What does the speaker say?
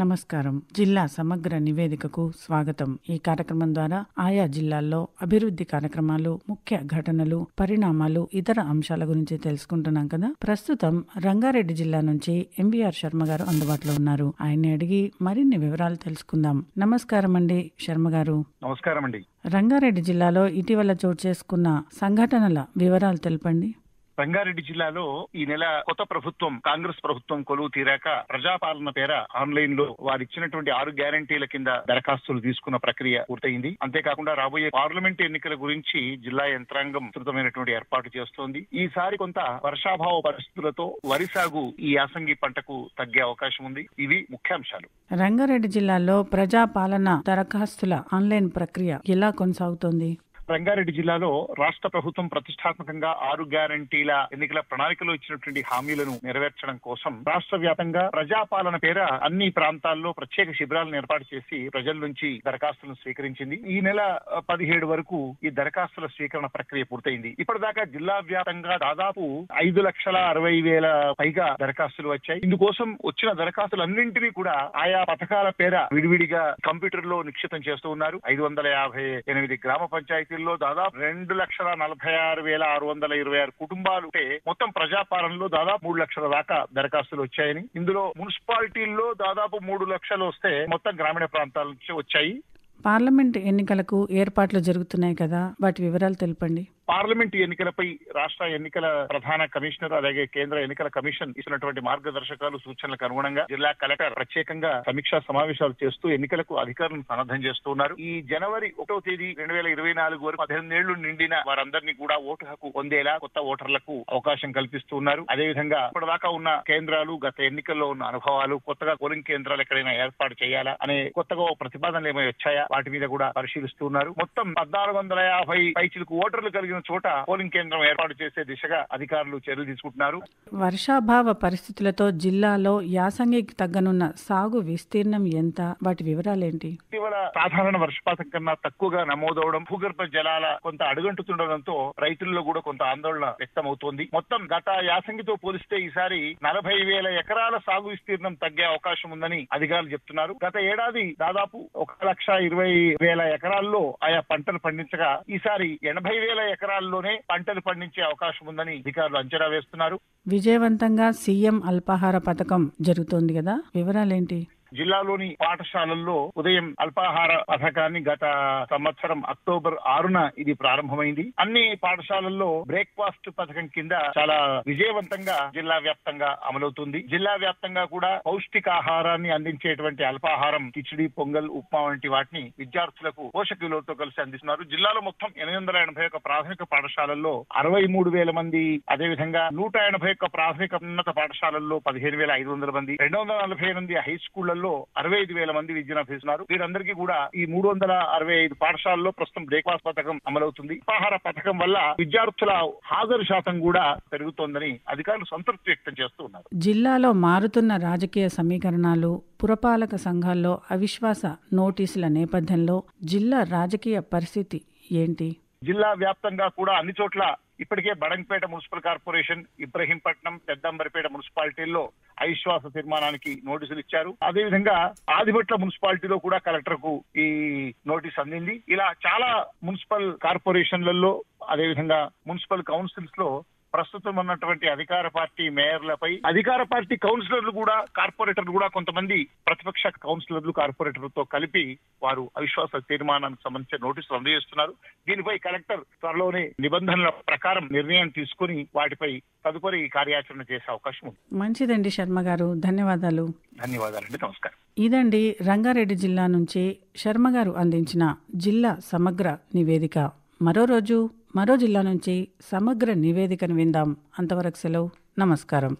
నమస్కారం. జిల్లా సమగ్ర నివేదికకు స్వాగతం. ఈ కార్యక్రమం ద్వారా ఆయా జిల్లాల్లో అభివృద్ధి కార్యక్రమాలు, ముఖ్య ఘటనలు, పరిణామాలు, ఇతర అంశాల గురించి తెలుసుకుంటున్నాం కదా. ప్రస్తుతం రంగారెడ్డి జిల్లా నుంచి ఎంబీఆర్ శర్మ గారు అందుబాటులో ఉన్నారు. ఆయన్ని అడిగి మరిన్ని వివరాలు తెలుసుకుందాం. నమస్కారం అండి శర్మ గారు. నమస్కారం అండి. రంగారెడ్డి జిల్లాలో ఇటీవల చోటు చేసుకున్న సంఘటనల వివరాలు తెలపండి. రంగారెడ్డి జిల్లాలో ఈ నెల కొత్త ప్రభుత్వం, కాంగ్రెస్ ప్రభుత్వం కొలువు తీరాక ప్రజాపాలన పేర ఆన్లైన్ లో వారిచ్చినటువంటి 6 గ్యారంటీల కింద దరఖాస్తులు తీసుకున్న ప్రక్రియ పూర్తయింది. అంతేకాకుండా రాబోయే పార్లమెంట్ ఎన్నికల గురించి జిల్లా యంత్రాంగం విస్తృతమైనటువంటి ఏర్పాటు చేస్తోంది. ఈసారి కొంత వర్షాభావ పరిస్థితులతో వరి సాగు ఈ యాసంగి పంటకు తగ్గే అవకాశం ఉంది. ఇవి ముఖ్యాంశాలు. రంగారెడ్డి జిల్లాలో ప్రజాపాలన దరఖాస్తుల ఆన్లైన్ ప్రక్రియ ఎలా కొనసాగుతోంది? రంగారెడ్డి జిల్లాలో రాష్ట్ర ప్రభుత్వం ప్రతిష్టాత్మకంగా 6 గ్యారంటీల ఎన్నికల ప్రణాళికలో ఇచ్చినటువంటి హామీలను నెరవేర్చడం కోసం రాష్ట్ర వ్యాప్తంగా ప్రజాపాలన పేర అన్ని ప్రాంతాల్లో ప్రత్యేక శిబిరాలను ఏర్పాటు చేసి ప్రజల నుంచి దరఖాస్తులను స్వీకరించింది. ఈ నెల 17 వరకు ఈ దరఖాస్తుల స్వీకరణ ప్రక్రియ పూర్తయింది. ఇప్పటిదాకా జిల్లా వ్యాప్తంగా దాదాపు 5,60,000 పైగా దరఖాస్తులు వచ్చాయి. ఇందుకోసం వచ్చిన దరఖాస్తులన్నింటినీ కూడా ఆయా పథకాల పేర విడివిడిగా కంప్యూటర్ లో నిక్షిప్తం చేస్తూ ఉన్నారు. 558 గ్రామ పంచాయతీ దాదాపు 2,46,626 కుటుంబాలు మొత్తం ప్రజాపాలనలో దాదాపు 3 లక్షల దాకా దరఖాస్తులు వచ్చాయని, ఇందులో మున్సిపాలిటీల్లో దాదాపు 3 లక్షలు వస్తే మొత్తం గ్రామీణ ప్రాంతాల నుంచి వచ్చాయి. పార్లమెంట్ ఎన్నికలకు ఏర్పాట్లు జరుగుతున్నాయి కదా, వాటి వివరాలు తెలపండి. పార్లమెంట్ ఎన్నికలపై రాష్ట్ర ఎన్నికల ప్రధాన కమిషనర్ అలాగే కేంద్ర ఎన్నికల కమిషన్ ఇచ్చినటువంటి మార్గదర్శకాలు, సూచనలకు అనుగుణంగా జిల్లా కలెక్టర్ ప్రత్యేకంగా సమీక్షా సమావేశాలు చేస్తూ ఎన్నికలకు అధికారులను సన్నద్ధం చేస్తూ ఉన్నారు. ఈ జనవరి 1వ తేదీ 2024 వరకు 18 ఏళ్లు నిండిన వారందరినీ కూడా ఓటు హక్కు పొందేలా కొత్త ఓటర్లకు అవకాశం కల్పిస్తూ ఉన్నారు. అదేవిధంగా ఇప్పటిదాకా ఉన్న కేంద్రాలు, గత ఎన్నికల్లో ఉన్న అనుభవాలు, కొత్తగా పోలింగ్ కేంద్రాలు ఎక్కడైనా ఏర్పాటు చేయాలా అనే కొత్తగా ప్రతిపాదనలు ఏమైనా వచ్చాయా వాటి మీద కూడా పరిశీలిస్తూ ఉన్నారు. మొత్తం 1,450 పైచిలకు ఓటర్లు కలిగిన చోట పోలింగ్ కేంద్రం ఏర్పాటు చేసే దిశగా అధికారులు చర్యలు తీసుకుంటున్నారు. వర్షాభావ పరిస్థితులతో జిల్లాలో యాసంగికి తగ్గనున్న సాగు విస్తీర్ణం ఎంత, వాటి వివరాలేంటి? ఇటీవల సాధారణ వర్షపాతం కన్నా తక్కువగా నమోదవడం, భూగర్భ జలాల కొంత అడుగంటుతుండడంతో రైతుల్లో కూడా కొంత ఆందోళన వ్యక్తమవుతోంది. మొత్తం గత యాసంగితో పోలిస్తే ఈసారి 40,000 ఎకరాల సాగు విస్తీర్ణం తగ్గే అవకాశం ఉందని అధికారులు చెప్తున్నారు. గత ఏడాది దాదాపు 1,20,000 ఎకరాల్లో ఆయా పంటలు పండించగా ఈసారి 80,000 ఎకరాల్లోనే పంటలు పండించే అవకాశం ఉందని అధికారులు అంచనా వేస్తున్నారు. విజయవంతంగా సీఎం అల్పాహార పథకం జరుగుతోంది కదా, వివరాలేంటి? జిల్లాలోని పాఠశాలల్లో ఉదయం అల్పాహార పథకాన్ని గత సంవత్సరం అక్టోబర్ 6న ఇది ప్రారంభమైంది. అన్ని పాఠశాలల్లో బ్రేక్ఫాస్ట్ పథకం కింద చాలా విజయవంతంగా జిల్లా వ్యాప్తంగా అమలవుతుంది. జిల్లా వ్యాప్తంగా కూడా పౌష్టికాహారాన్ని అందించేటువంటి అల్పాహారం, కిచిడి, పొంగల్, ఉప్మా వంటి వాటిని విద్యార్థులకు పోషక విలువలతో కలిసి అందిస్తున్నారు. జిల్లాలో మొత్తం 881 ప్రాథమిక పాఠశాలల్లో 63,000 మంది, అదేవిధంగా 181 ప్రాథమిక ఉన్నత పాఠశాలల్లో 15,500 మంది, 248 హై స్కూళ్లలో 65,000 మంది విద్యను అభ్యసిస్తున్నారు. వీరందరికీ కూడా ఈ 365 పాఠశాలలో ప్రస్తుతం బ్రేక్ఫాస్ట్ పథకం అమలవుతుంది. అల్పాహార పథకం వల్ల విద్యార్థుల హాజరు శాతం కూడా పెరుగుతోందని అధికారులు సంతృప్తి వ్యక్తం చేస్తూ ఉన్నారు. జిల్లాలో మారుతున్న రాజకీయ సమీకరణాలు, పురపాలక సంఘాల్లో అవిశ్వాస నోటీసుల నేపథ్యంలో జిల్లా రాజకీయ పరిస్థితి ఏంటి? జిల్లా వ్యాప్తంగా కూడా అన్ని చోట్ల ఇప్పటికే బడంగపేట మున్సిపల్ కార్పొరేషన్, ఇబ్రహీంపట్నం, పెద్దంబరిపేట మున్సిపాలిటీల్లో అవిశ్వాస తీర్మానానికి నోటీసులు ఇచ్చారు. అదేవిధంగా ఆదిబట్ల మున్సిపాలిటీలో కూడా కలెక్టర్ కు ఈ నోటీస్ అందింది. ఇలా చాలా మున్సిపల్ కార్పొరేషన్లలో, అదేవిధంగా మున్సిపల్ కౌన్సిల్స్ లో ప్రస్తుతం ఉన్నటువంటి అధికార పార్టీ మేయర్లపై అధికార పార్టీ కౌన్సిలర్లు కూడా, కార్పొరేటర్లు కూడా కొంతమంది ప్రతిపక్ష కౌన్సిలర్లు కార్పొరేటర్లతో కలిపి వారు అవిశ్వాస తీర్మానానికి సంబంధించిన నోటీసులు అందజేస్తున్నారు. దీనిపై కలెక్టర్ త్వరలోనే నిబంధనల ప్రకారం నిర్ణయం తీసుకుని వాటిపై తదుపరి కార్యాచరణ చేసే అవకాశం ఉంది. మంచిదండి శర్మ గారు, ధన్యవాదాలు. ధన్యవాదాలండి, నమస్కారం. ఇదండి రంగారెడ్డి జిల్లా నుంచి శర్మ గారు అందించిన జిల్లా సమగ్ర నివేదిక. మరో రోజు మరో జిల్లా నుంచి సమగ్ర నివేదికను విందాం. అంతవరకు సెలవు, నమస్కారం.